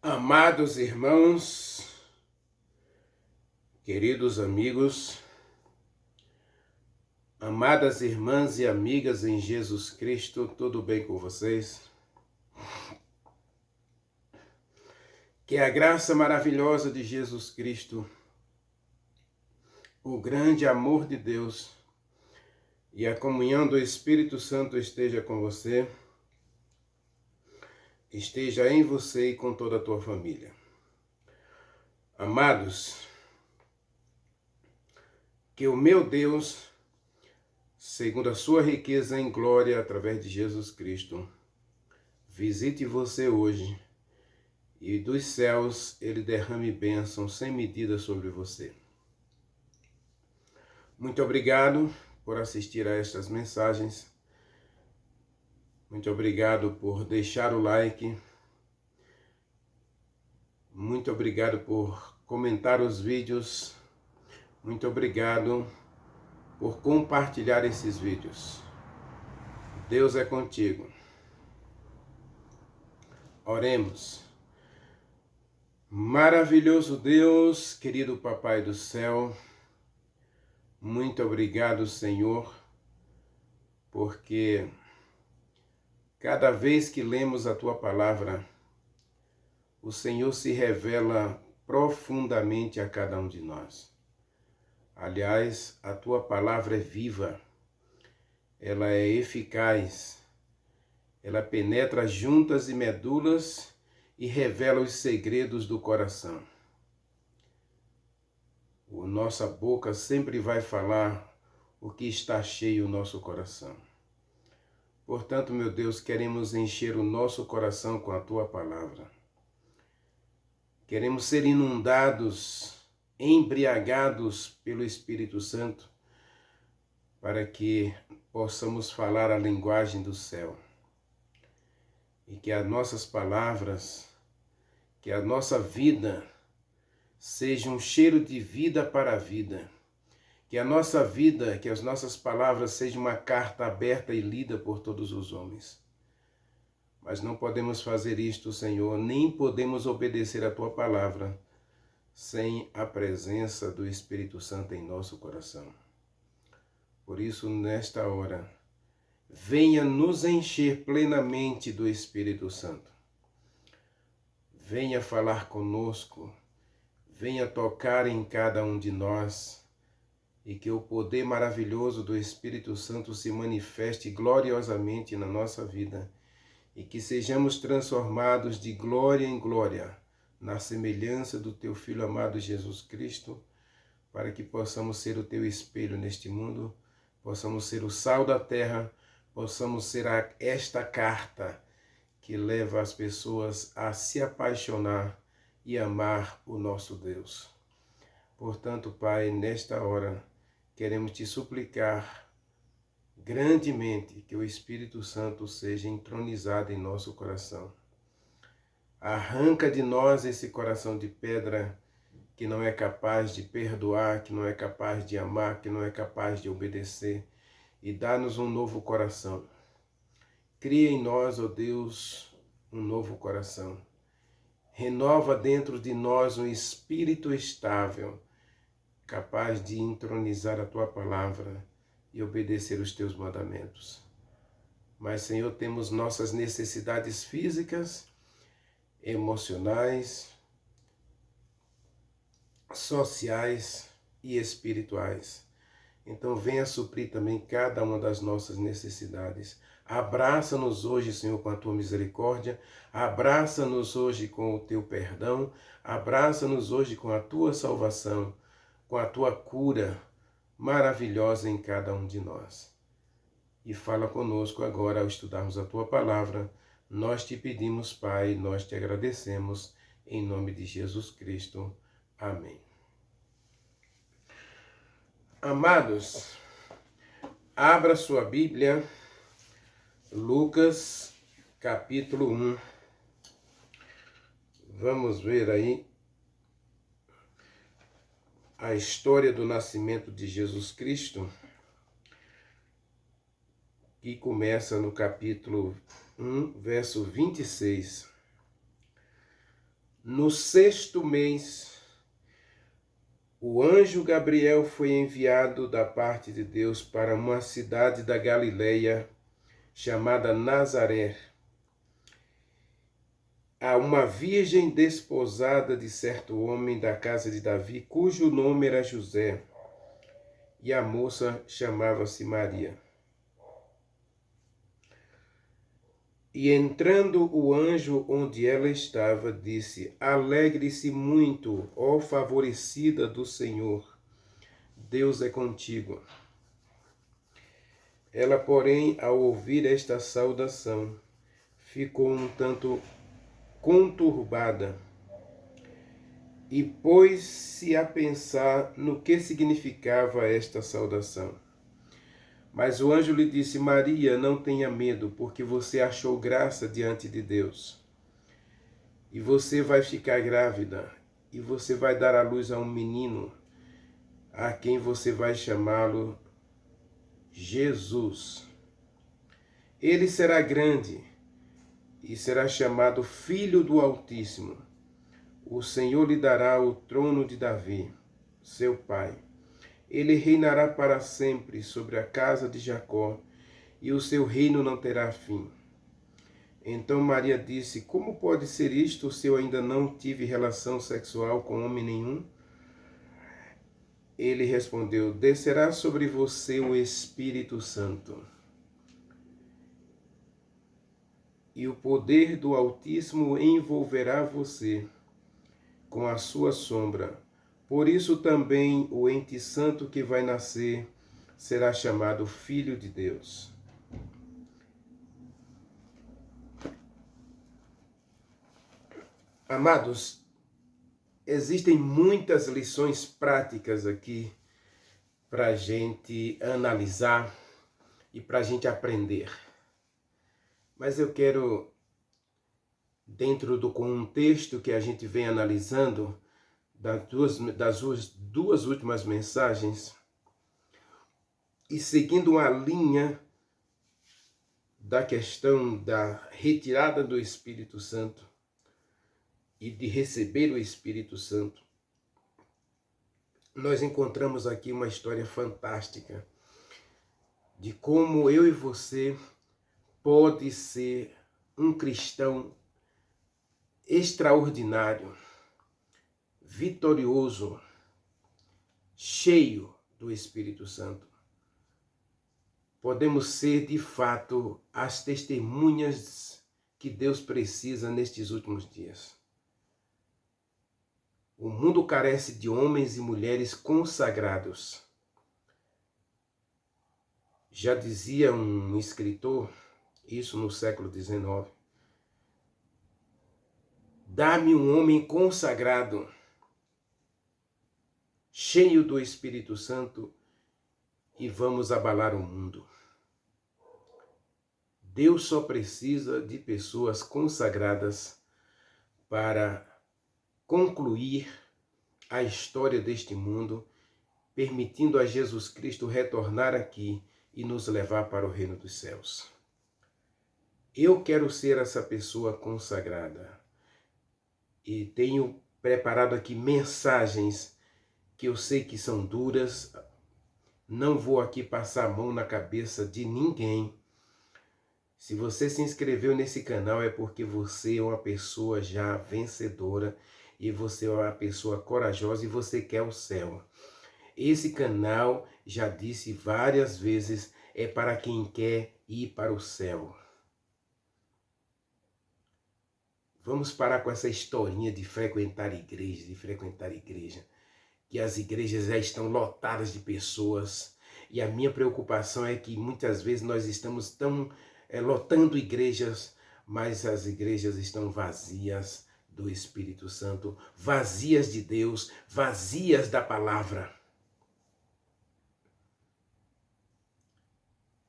Amados irmãos, queridos amigos, amadas irmãs e amigas em Jesus Cristo, tudo bem com vocês? Que a graça maravilhosa de Jesus Cristo, o grande amor de Deus e a comunhão do Espírito Santo esteja com você, esteja em você e com toda a tua família. Amados, que o meu Deus, segundo a sua riqueza em glória através de Jesus Cristo, visite você hoje e dos céus ele derrame bênção sem medida sobre você. Muito obrigado por assistir a estas mensagens. Muito obrigado por deixar o like. Muito obrigado por comentar os vídeos. Muito obrigado por compartilhar esses vídeos. Deus é contigo. Oremos. Maravilhoso Deus, querido Papai do céu, muito obrigado, Senhor, porque cada vez que lemos a Tua palavra, o Senhor se revela profundamente a cada um de nós. Aliás, a Tua palavra é viva, ela é eficaz, ela penetra juntas e medulas e revela os segredos do coração. A nossa boca sempre vai falar o que está cheio o nosso coração. Portanto, meu Deus, queremos encher o nosso coração com a Tua palavra. Queremos ser inundados, embriagados pelo Espírito Santo, para que possamos falar a linguagem do céu. E que as nossas palavras, que a nossa vida seja um cheiro de vida para a vida. Que a nossa vida, que as nossas palavras sejam uma carta aberta e lida por todos os homens. Mas não podemos fazer isto, Senhor, nem podemos obedecer a Tua palavra sem a presença do Espírito Santo em nosso coração. Por isso, nesta hora, venha nos encher plenamente do Espírito Santo. Venha falar conosco, venha tocar em cada um de nós, e que o poder maravilhoso do Espírito Santo se manifeste gloriosamente na nossa vida, e que sejamos transformados de glória em glória, na semelhança do Teu Filho amado Jesus Cristo, para que possamos ser o Teu espelho neste mundo, possamos ser o sal da terra, possamos ser esta carta que leva as pessoas a se apaixonar e amar o nosso Deus. Portanto, Pai, nesta hora, queremos Te suplicar grandemente que o Espírito Santo seja entronizado em nosso coração. Arranca de nós esse coração de pedra que não é capaz de perdoar, que não é capaz de amar, que não é capaz de obedecer, e dá-nos um novo coração. Cria em nós, ó Deus, um novo coração. Renova dentro de nós um espírito estável, capaz de entronizar a Tua palavra e obedecer os Teus mandamentos. Mas, Senhor, temos nossas necessidades físicas, emocionais, sociais e espirituais. Então, venha suprir também cada uma das nossas necessidades. Abraça-nos hoje, Senhor, com a Tua misericórdia. Abraça-nos hoje com o Teu perdão. Abraça-nos hoje com a Tua salvação, com a Tua cura maravilhosa em cada um de nós. E fala conosco agora ao estudarmos a Tua palavra. Nós Te pedimos, Pai, nós Te agradecemos, em nome de Jesus Cristo. Amém. Amados, abra sua Bíblia, Lucas, capítulo 1. Vamos ver aí a história do nascimento de Jesus Cristo, que começa no capítulo 1, verso 26. No 6º mês, o anjo Gabriel foi enviado da parte de Deus para uma cidade da Galileia chamada Nazaré, a uma virgem desposada de certo homem da casa de Davi, cujo nome era José, e a moça chamava-se Maria. E entrando o anjo onde ela estava, disse: Alegre-se muito, ó favorecida do Senhor, Deus é contigo. Ela, porém, ao ouvir esta saudação, ficou um tanto conturbada e pôs-se a pensar no que significava esta saudação. Mas o anjo lhe disse: Maria, não tenha medo, porque você achou graça diante de Deus. E você vai ficar grávida, e você vai dar à luz a um menino, a quem você vai chamá-lo Jesus. Ele será grande e será chamado Filho do Altíssimo. O Senhor lhe dará o trono de Davi, seu pai. Ele reinará para sempre sobre a casa de Jacó, e o seu reino não terá fim. Então Maria disse: Como pode ser isto se eu ainda não tive relação sexual com homem nenhum? Ele respondeu: Descerá sobre você o Espírito Santo, e o poder do Altíssimo envolverá você com a sua sombra. Por isso também o ente santo que vai nascer será chamado Filho de Deus. Amados, existem muitas lições práticas aqui para a gente analisar e para a gente aprender. Mas eu quero, dentro do contexto que a gente vem analisando, das duas últimas mensagens, e seguindo uma linha da questão da retirada do Espírito Santo e de receber o Espírito Santo, nós encontramos aqui uma história fantástica de como eu e você pode ser um cristão extraordinário, vitorioso, cheio do Espírito Santo. Podemos ser, de fato, as testemunhas que Deus precisa nestes últimos dias. O mundo carece de homens e mulheres consagrados. Já dizia um escritor, isso no século XIX, dá-me um homem consagrado, cheio do Espírito Santo, e vamos abalar o mundo. Deus só precisa de pessoas consagradas para concluir a história deste mundo, permitindo a Jesus Cristo retornar aqui e nos levar para o reino dos céus. Eu quero ser essa pessoa consagrada e tenho preparado aqui mensagens que eu sei que são duras. Não vou aqui passar a mão na cabeça de ninguém. Se você se inscreveu nesse canal é porque você é uma pessoa já vencedora e você é uma pessoa corajosa e você quer o céu. Esse canal, já disse várias vezes, é para quem quer ir para o céu. Vamos parar com essa historinha de frequentar igreja, que as igrejas já estão lotadas de pessoas. E a minha preocupação é que muitas vezes nós estamos lotando igrejas, mas as igrejas estão vazias do Espírito Santo, vazias de Deus, vazias da palavra.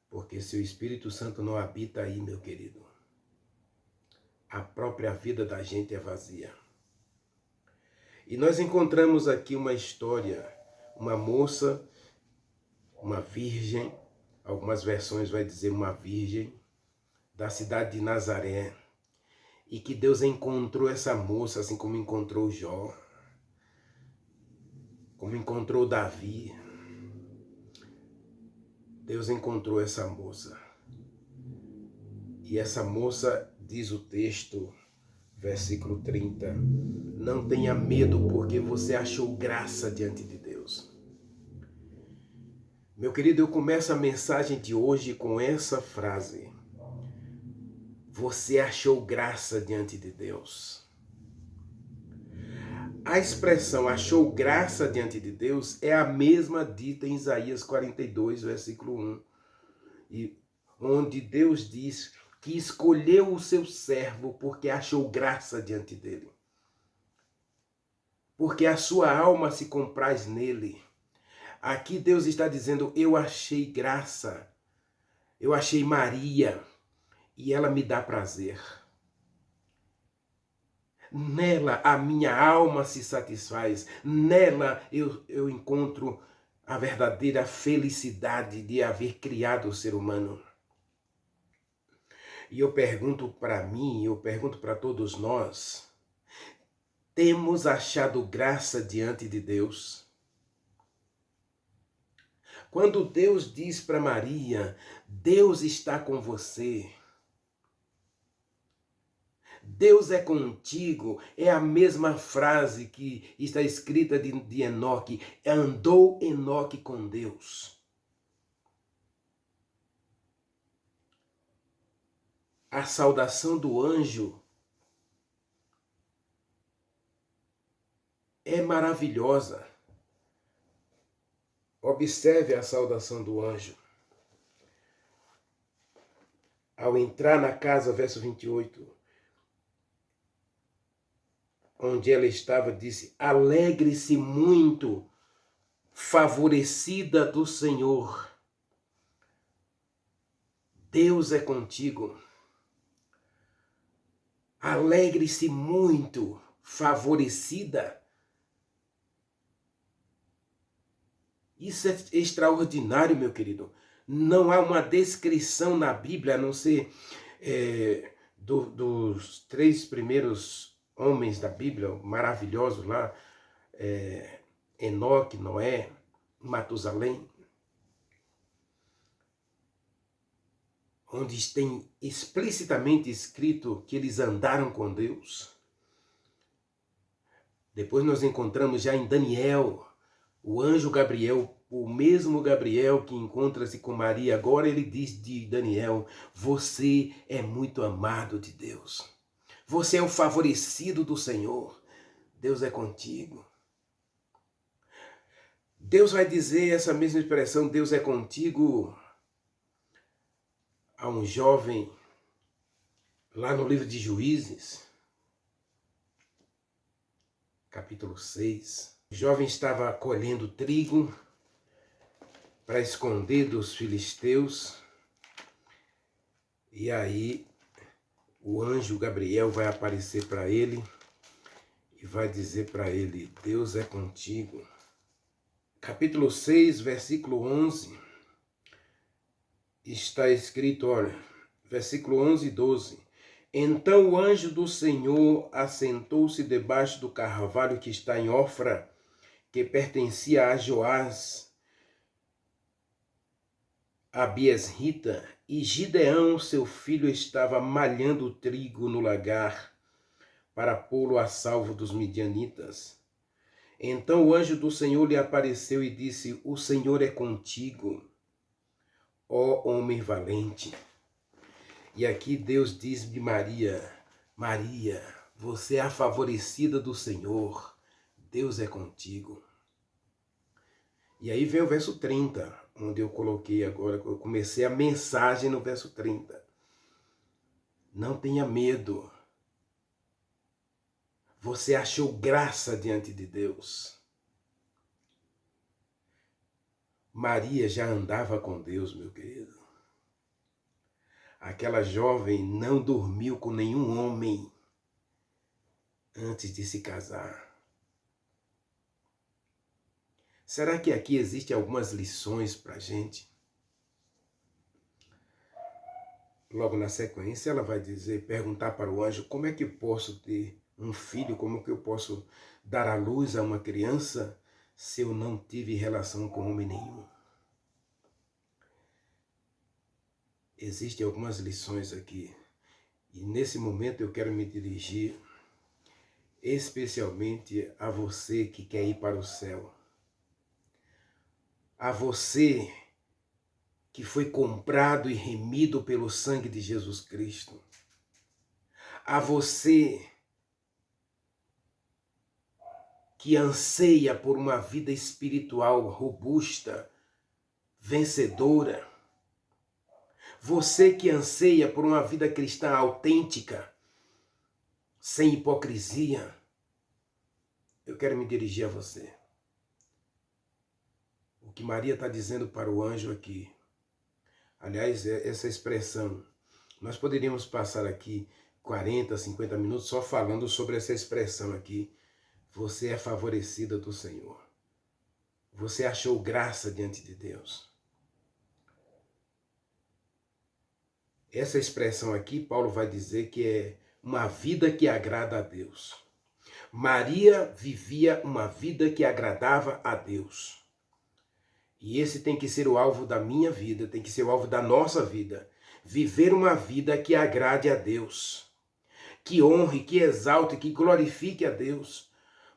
Porque se o Espírito Santo não habita aí, meu querido, a própria vida da gente é vazia. E nós encontramos aqui uma história, uma moça, uma virgem, algumas versões vai dizer uma virgem, da cidade de Nazaré. e que Deus encontrou essa moça, assim como encontrou Jó, como encontrou Davi. Deus encontrou essa moça. E essa moça, diz o texto, versículo 30, não tenha medo, porque você achou graça diante de Deus. Meu querido, eu começo a mensagem de hoje com essa frase. Você achou graça diante de Deus. A expressão achou graça diante de Deus é a mesma dita em Isaías 42, versículo 1, onde Deus diz que escolheu o seu servo porque achou graça diante dele. Porque a sua alma se compraz nele. Aqui Deus está dizendo, eu achei graça, eu achei Maria e ela me dá prazer. Nela a minha alma se satisfaz, nela eu encontro a verdadeira felicidade de haver criado o ser humano. E eu pergunto para mim, eu pergunto para todos nós, temos achado graça diante de Deus? Quando Deus diz para Maria, Deus está com você, Deus é contigo, é a mesma frase que está escrita de Enoque, andou Enoque com Deus. A saudação do anjo é maravilhosa. Observe a saudação do anjo. Ao entrar na casa, verso 28, onde ela estava, disse, alegre-se muito, favorecida do Senhor. Deus é contigo. Alegre-se muito, favorecida. Isso é extraordinário, meu querido. Não há uma descrição na Bíblia, a não ser dos 3 primeiros homens da Bíblia, maravilhosos lá, Enoque, Noé, Matusalém, onde tem explicitamente escrito que eles andaram com Deus. Depois nós encontramos já em Daniel, o anjo Gabriel, o mesmo Gabriel que encontra-se com Maria, agora ele diz de Daniel, você é muito amado de Deus. Você é o favorecido do Senhor. Deus é contigo. Deus vai dizer essa mesma expressão, Deus é contigo, a um jovem lá no livro de Juízes, capítulo 6. O jovem estava colhendo trigo para esconder dos filisteus. E aí o anjo Gabriel vai aparecer para ele e vai dizer para ele, Deus é contigo. Capítulo 6, versículo 11, está escrito, olha, versículo 11 e 12. Então o anjo do Senhor assentou-se debaixo do carvalho que está em Ofra, que pertencia a Joás, a Biesrita, e Gideão, seu filho, estava malhando trigo no lagar para pô-lo a salvo dos midianitas. Então o anjo do Senhor lhe apareceu e disse, o Senhor é contigo, ó homem valente. E aqui Deus diz de Maria, Maria, você é a favorecida do Senhor, Deus é contigo. E aí vem o verso 30, onde eu coloquei agora, eu comecei a mensagem no verso 30. Não tenha medo. Você achou graça diante de Deus. Maria já andava com Deus, meu querido. Aquela jovem não dormiu com nenhum homem antes de se casar. Será que aqui existem algumas lições para a gente? logo na sequência, ela vai dizer, perguntar para o anjo, como é que eu posso ter um filho, como que eu posso dar à luz a uma criança se eu não tive relação com homem nenhum? Existem algumas lições aqui, e nesse momento eu quero me dirigir especialmente a você que quer ir para o céu. A você que foi comprado e remido pelo sangue de Jesus Cristo. A você que anseia por uma vida espiritual robusta, vencedora. Você que anseia por uma vida cristã autêntica, sem hipocrisia. Eu quero me dirigir a você. O que Maria está dizendo para o anjo aqui. Aliás, essa expressão, nós poderíamos passar aqui 40, 50 minutos só falando sobre essa expressão aqui. Você é favorecida do Senhor. Você achou graça diante de Deus. Essa expressão aqui, Paulo vai dizer que é uma vida que agrada a Deus. Maria vivia uma vida que agradava a Deus. E esse tem que ser o alvo da minha vida, tem que ser o alvo da nossa vida. Viver uma vida que agrade a Deus, que honre, que exalte, que glorifique a Deus.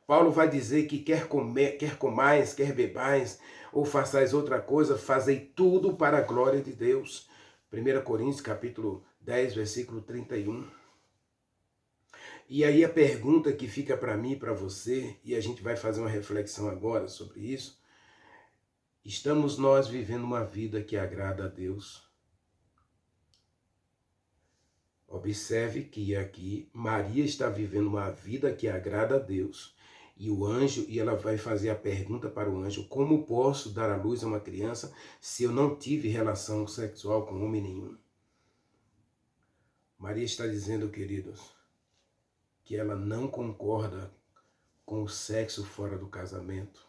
Paulo vai dizer que quer comais, quer bebais, ou façais outra coisa, fazei tudo para a glória de Deus. 1 Coríntios capítulo 10, versículo 31. E aí a pergunta que fica para mim e para você, e a gente vai fazer uma reflexão agora sobre isso, estamos nós vivendo uma vida que agrada a Deus? Observe que aqui Maria está vivendo uma vida que agrada a Deus. E o anjo, e ela vai fazer a pergunta para o anjo, como posso dar à luz a uma criança se eu não tive relação sexual com homem nenhum? Maria está dizendo, queridos, que ela não concorda com o sexo fora do casamento.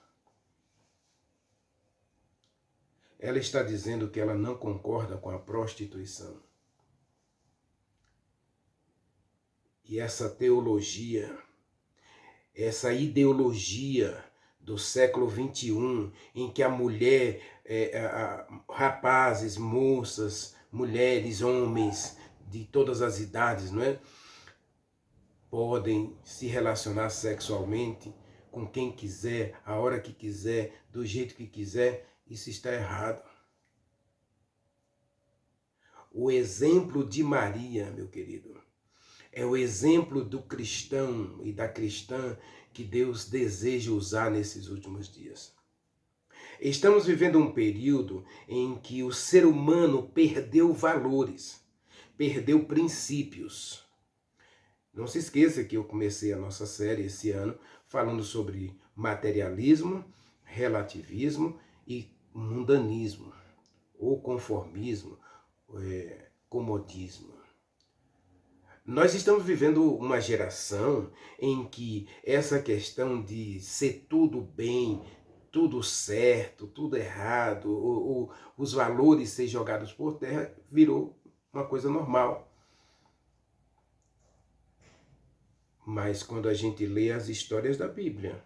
Ela está dizendo que ela não concorda com a prostituição. E essa teologia, essa ideologia do século XXI, em que a mulher, rapazes, moças, mulheres, homens de todas as idades, não é? Podem se relacionar sexualmente com quem quiser, a hora que quiser, do jeito que quiser, isso está errado. O exemplo de Maria, meu querido, é o exemplo do cristão e da cristã que Deus deseja usar nesses últimos dias. Estamos vivendo um período em que o ser humano perdeu valores, perdeu princípios. Não se esqueça que eu comecei a nossa série esse ano falando sobre materialismo, relativismo e mundanismo, ou conformismo, comodismo. Nós estamos vivendo uma geração em que essa questão de ser tudo bem, tudo certo, tudo errado, ou os valores ser jogados por terra, virou uma coisa normal. Mas quando a gente lê as histórias da Bíblia,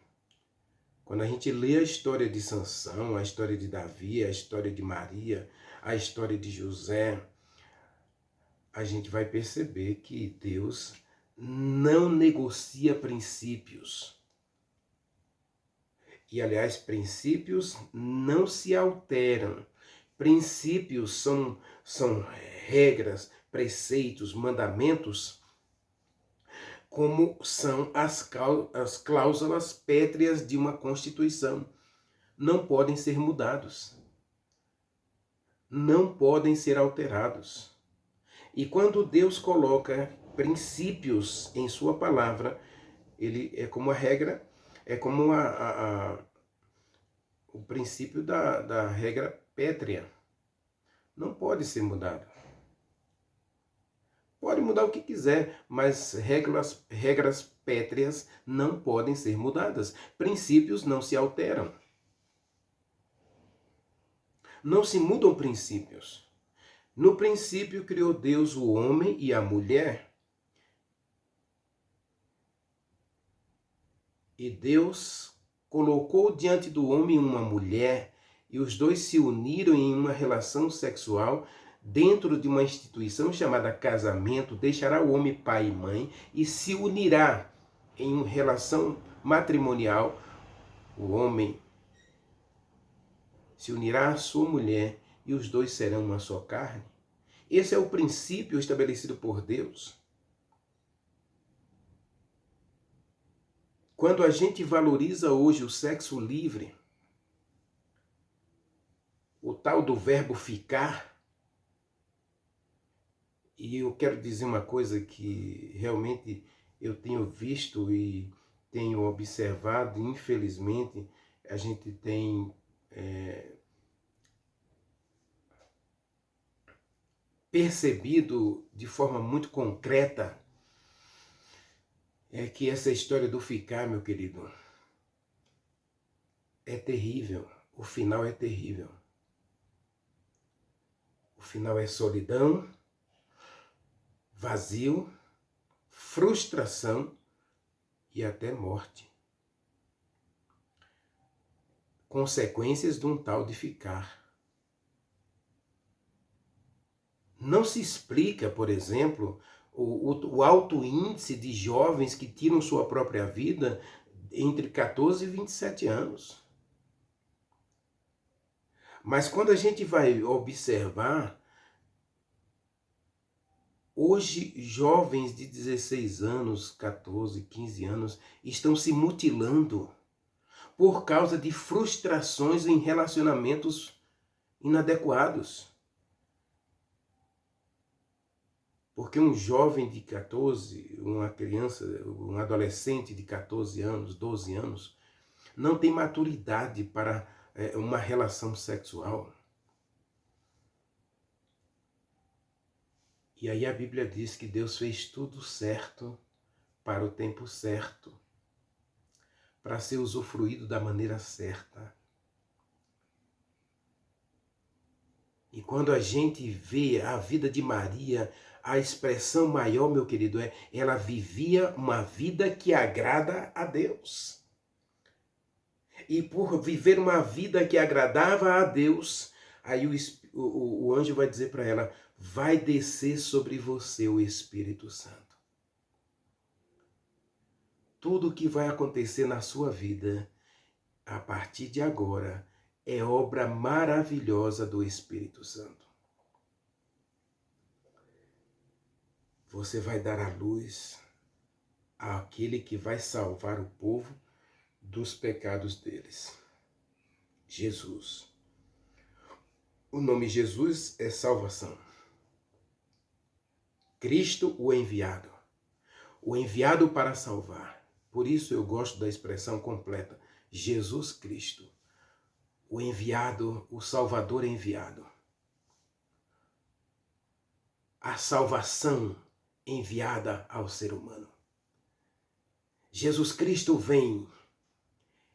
quando a gente lê a história de Sansão, a história de Davi, a história de Maria, a história de José, a gente vai perceber que Deus não negocia princípios. E, aliás, princípios não se alteram. Princípios são regras, preceitos, mandamentos, como são as cláusulas pétreas de uma Constituição. Não podem ser mudados. Não podem ser alterados. E quando Deus coloca princípios em sua palavra, ele é como a regra, é como o princípio da regra pétrea. Não pode ser mudado. Pode mudar o que quiser, mas regras pétreas não podem ser mudadas. Princípios não se alteram. Não se mudam princípios. No princípio criou Deus o homem e a mulher. E Deus colocou diante do homem uma mulher, e os dois se uniram em uma relação sexual dentro de uma instituição chamada casamento. Deixará o homem pai e mãe e se unirá em uma relação matrimonial. O homem se unirá à sua mulher e os dois serão uma só carne. Esse é o princípio estabelecido por Deus. Quando a gente valoriza hoje o sexo livre, o tal do verbo ficar, e eu quero dizer uma coisa que realmente eu tenho visto e tenho observado, infelizmente, a gente tem percebido de forma muito concreta, é que essa história do ficar, meu querido, é terrível. O final é terrível. O final é solidão, vazio, frustração e até morte. Consequências de um tal de ficar. Não se explica, por exemplo, o alto índice de jovens que tiram sua própria vida entre 14 e 27 anos. Mas quando a gente vai observar, hoje jovens de 16 anos, 14, 15 anos estão se mutilando por causa de frustrações em relacionamentos inadequados. Porque um jovem de 14, uma criança, um adolescente de 14 anos, 12 anos, não tem maturidade para uma relação sexual. E aí a Bíblia diz que Deus fez tudo certo para o tempo certo, para ser usufruído da maneira certa. E quando a gente vê a vida de Maria, a expressão maior, meu querido, é ela vivia uma vida que agrada a Deus. E por viver uma vida que agradava a Deus, aí o anjo vai dizer para ela, vai descer sobre você o Espírito Santo. Tudo o que vai acontecer na sua vida, a partir de agora, é obra maravilhosa do Espírito Santo. Você vai dar a luz àquele que vai salvar o povo dos pecados deles. Jesus. O nome Jesus é salvação. Cristo, o enviado para salvar. Por isso eu gosto da expressão completa, Jesus Cristo, o enviado, o Salvador enviado. A salvação enviada ao ser humano. Jesus Cristo vem,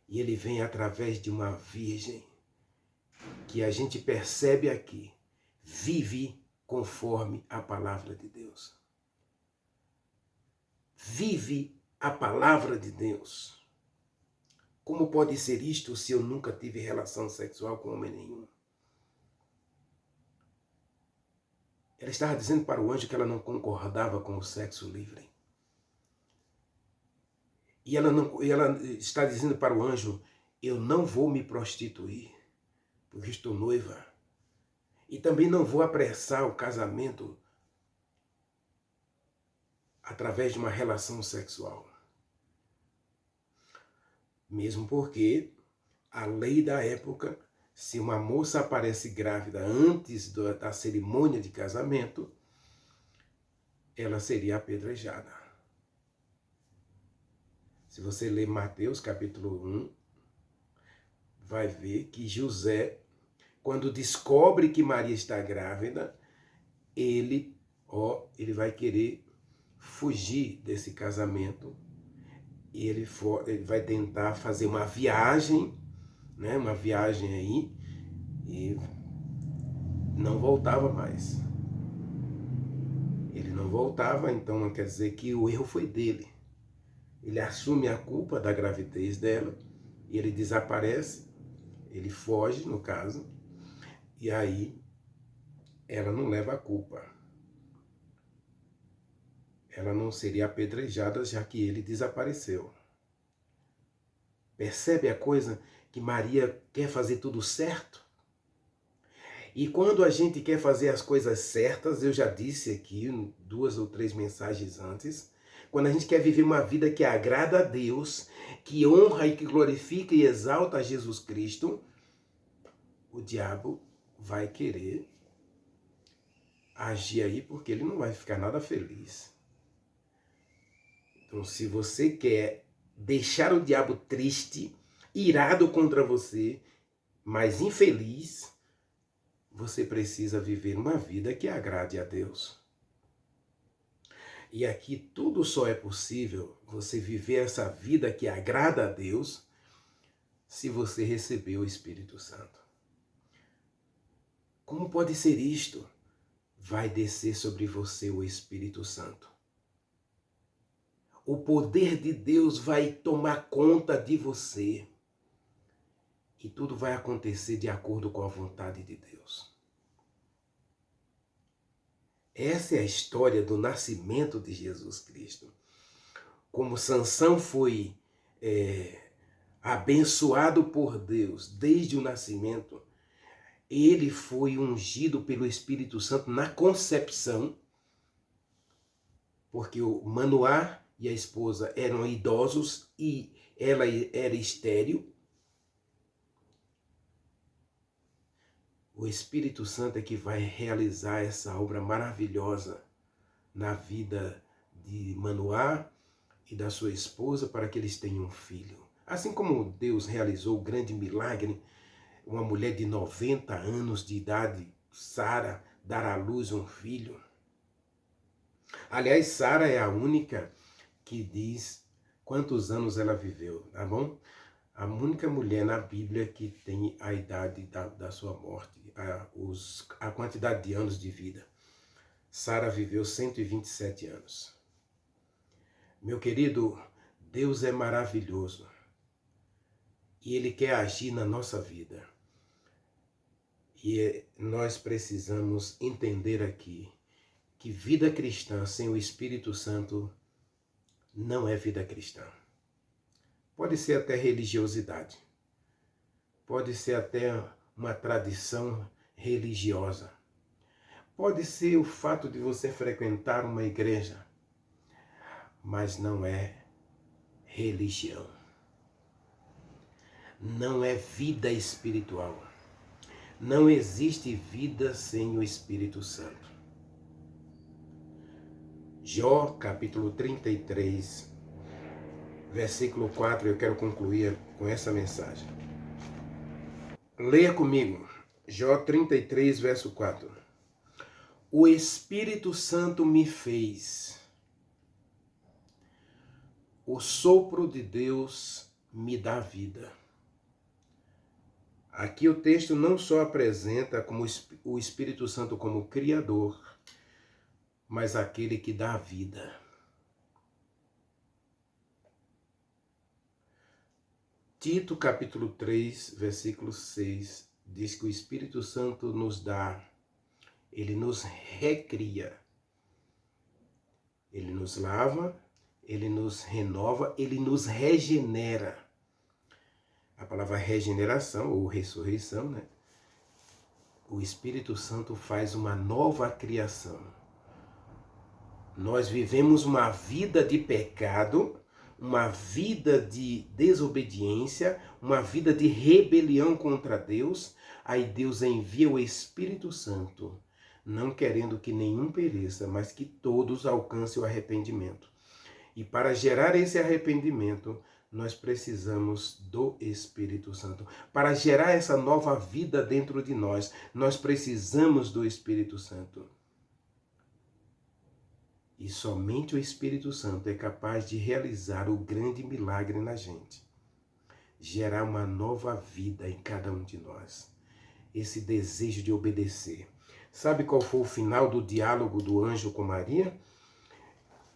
e ele vem através de uma virgem, que a gente percebe aqui, vive conforme a palavra de Deus. Vive a palavra de Deus. Como pode ser isto se eu nunca tive relação sexual com homem nenhum? Ela estava dizendo para o anjo que ela não concordava com o sexo livre. E ela está dizendo para o anjo, eu não vou me prostituir, porque estou noiva. E também não vou apressar o casamento através de uma relação sexual. Mesmo porque a lei da época, se uma moça aparece grávida antes da cerimônia de casamento, ela seria apedrejada. Se você ler Mateus capítulo 1, vai ver que José, quando descobre que Maria está grávida, ele vai querer fugir desse casamento. E ele vai tentar fazer uma viagem, né? Uma viagem aí, e não voltava mais. Ele não voltava, então quer dizer que o erro foi dele. Ele assume a culpa da gravidez dela e ele desaparece, ele foge, no caso, e aí ela não leva a culpa. Ela não seria apedrejada, já que ele desapareceu. Percebe a coisa que Maria quer fazer tudo certo? E quando a gente quer fazer as coisas certas, eu já disse aqui 2 ou 3 mensagens antes, quando a gente quer viver uma vida que agrada a Deus, que honra e que glorifica e exalta a Jesus Cristo, o diabo vai querer agir aí porque ele não vai ficar nada feliz. Então, se você quer deixar o diabo triste, irado contra você, mas infeliz, você precisa viver uma vida que agrade a Deus. E aqui tudo só é possível você viver essa vida que agrada a Deus se você receber o Espírito Santo. Como pode ser isto? Vai descer sobre você o Espírito Santo. O poder de Deus vai tomar conta de você. E tudo vai acontecer de acordo com a vontade de Deus. Essa é a história do nascimento de Jesus Cristo. Como Sansão foi abençoado por Deus desde o nascimento, ele foi ungido pelo Espírito Santo na concepção, porque o Manoá e a esposa eram idosos e ela era estéril. O Espírito Santo é que vai realizar essa obra maravilhosa na vida de Manoá e da sua esposa para que eles tenham um filho. Assim como Deus realizou o grande milagre, uma mulher de 90 anos de idade, Sara, dar à luz um filho. Aliás, Sara é a única que diz quantos anos ela viveu, tá bom? A única mulher na Bíblia que tem a idade da sua morte, a quantidade de anos de vida. Sara viveu 127 anos. Meu querido, Deus é maravilhoso e Ele quer agir na nossa vida. E nós precisamos entender aqui que vida cristã sem o Espírito Santo não é vida cristã. Pode ser até religiosidade, pode ser até uma tradição religiosa, pode ser o fato de você frequentar uma igreja, mas não é religião, não é vida espiritual. Não existe vida sem o Espírito Santo. Jó, capítulo 33, versículo 4, eu quero concluir com essa mensagem. Leia comigo, Jó 33, verso 4. O Espírito Santo me fez, o sopro de Deus me dá vida. Aqui o texto não só apresenta como o Espírito Santo como Criador, mas aquele que dá vida. Tito capítulo 3, versículo 6, diz que o Espírito Santo nos dá, ele nos recria, ele nos lava, ele nos renova, ele nos regenera. A palavra regeneração ou ressurreição, né? O Espírito Santo faz uma nova criação. Nós vivemos uma vida de pecado, uma vida de desobediência, uma vida de rebelião contra Deus. Aí Deus envia o Espírito Santo, não querendo que nenhum pereça, mas que todos alcancem o arrependimento. E para gerar esse arrependimento, nós precisamos do Espírito Santo. Para gerar essa nova vida dentro de nós, nós precisamos do Espírito Santo. E somente o Espírito Santo é capaz de realizar o grande milagre na gente. Gerar uma nova vida em cada um de nós. Esse desejo de obedecer. Sabe qual foi o final do diálogo do anjo com Maria?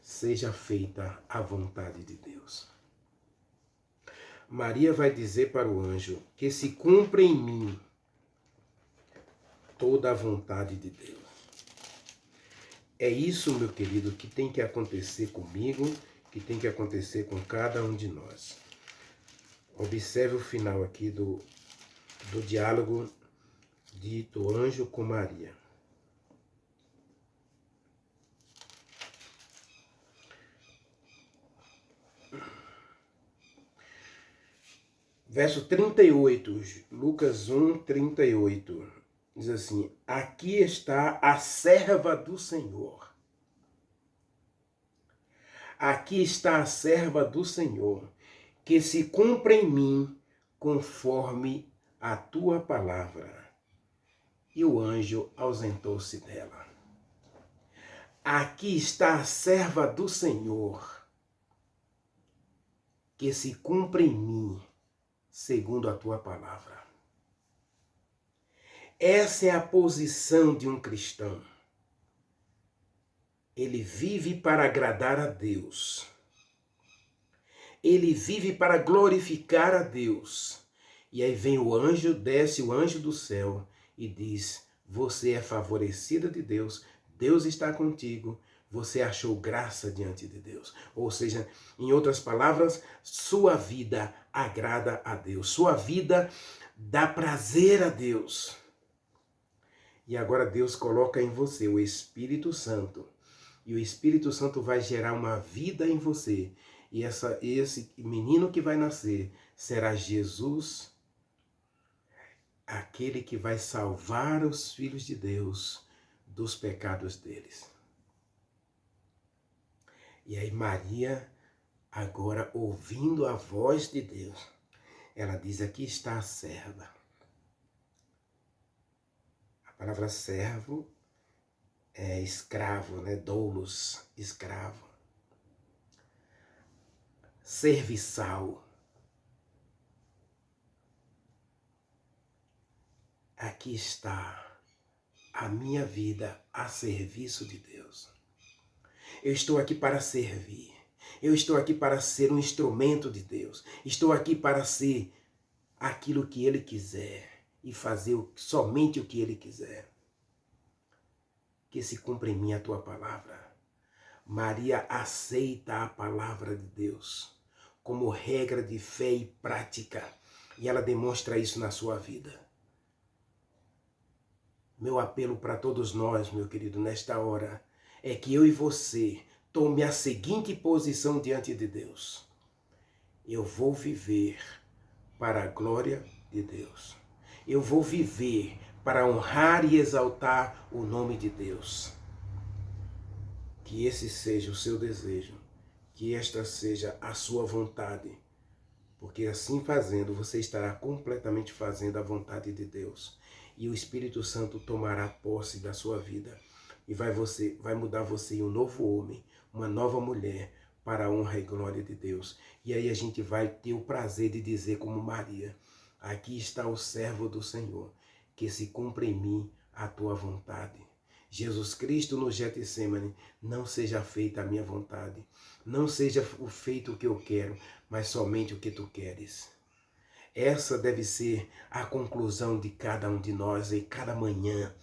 Seja feita a vontade de Deus. Maria vai dizer para o anjo que se cumpra em mim toda a vontade de Deus. É isso, meu querido, que tem que acontecer comigo, que tem que acontecer com cada um de nós. Observe o final aqui do diálogo do anjo com Maria. Verso 38, Lucas 1, 38, diz assim: aqui está a serva do Senhor. Aqui está a serva do Senhor, que se cumpra em mim conforme a tua palavra. E o anjo ausentou-se dela. Aqui está a serva do Senhor, que se cumpra em mim segundo a tua palavra. Essa é a posição de um cristão. Ele vive para agradar a Deus. Ele vive para glorificar a Deus. E aí vem o anjo, desce o anjo do céu e diz: você é favorecida de Deus, Deus está contigo, você achou graça diante de Deus. Ou seja, em outras palavras, sua vida agrada a Deus, sua vida dá prazer a Deus. E agora Deus coloca em você o Espírito Santo. E o Espírito Santo vai gerar uma vida em você. E esse menino que vai nascer será Jesus, aquele que vai salvar os filhos de Deus dos pecados deles. E aí Maria, agora ouvindo a voz de Deus, ela diz: aqui está a serva. A palavra servo é escravo, né? Doulos, escravo. Serviçal. Aqui está a minha vida a serviço de Deus. Eu estou aqui para servir. Eu estou aqui para ser um instrumento de Deus. Estou aqui para ser aquilo que Ele quiser e fazer somente o que Ele quiser. Que se cumpra em mim a tua palavra. Maria aceita a palavra de Deus como regra de fé e prática. E ela demonstra isso na sua vida. Meu apelo para todos nós, meu querido, nesta hora, é que eu e você tome a seguinte posição diante de Deus. Eu vou viver para a glória de Deus. Eu vou viver para honrar e exaltar o nome de Deus. Que esse seja o seu desejo, que esta seja a sua vontade, porque assim fazendo, você estará completamente fazendo a vontade de Deus. E o Espírito Santo tomará posse da sua vida e vai mudar você em um novo homem, uma nova mulher, para a honra e glória de Deus. E aí a gente vai ter o prazer de dizer como Maria: aqui está o servo do Senhor, que se cumpra em mim a tua vontade. Jesus Cristo no Getsêmani: não seja feita a minha vontade, não seja feito o que eu quero, mas somente o que tu queres. Essa deve ser a conclusão de cada um de nós em cada manhã.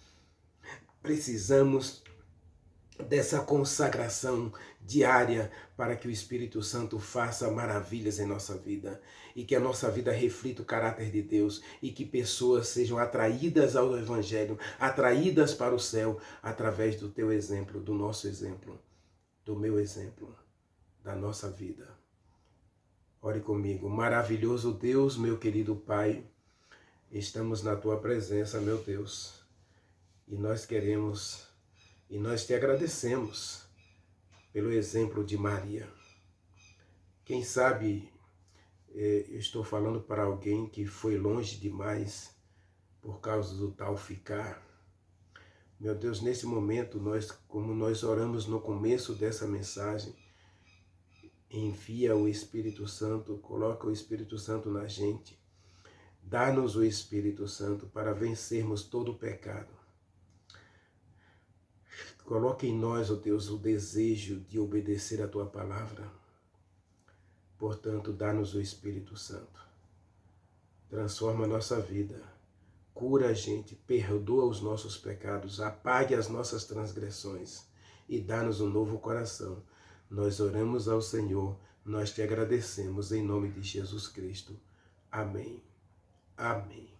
Precisamos dessa consagração diária para que o Espírito Santo faça maravilhas em nossa vida e que a nossa vida reflita o caráter de Deus e que pessoas sejam atraídas ao Evangelho, atraídas para o céu através do teu exemplo, do nosso exemplo, do meu exemplo, da nossa vida. Ore comigo. Maravilhoso Deus, meu querido Pai, estamos na tua presença, meu Deus, e nós queremos e nós te agradecemos pelo exemplo de Maria. Quem sabe eu estou falando para alguém que foi longe demais por causa do tal ficar. Meu Deus, nesse momento, como nós oramos no começo dessa mensagem, envia o Espírito Santo, coloca o Espírito Santo na gente. Dá-nos o Espírito Santo para vencermos todo o pecado. Coloque em nós, ó Deus, o desejo de obedecer a Tua palavra. Portanto, dá-nos o Espírito Santo. Transforma a nossa vida. Cura a gente, perdoa os nossos pecados, apague as nossas transgressões e dá-nos um novo coração. Nós oramos ao Senhor, nós te agradecemos em nome de Jesus Cristo. Amém. Amém.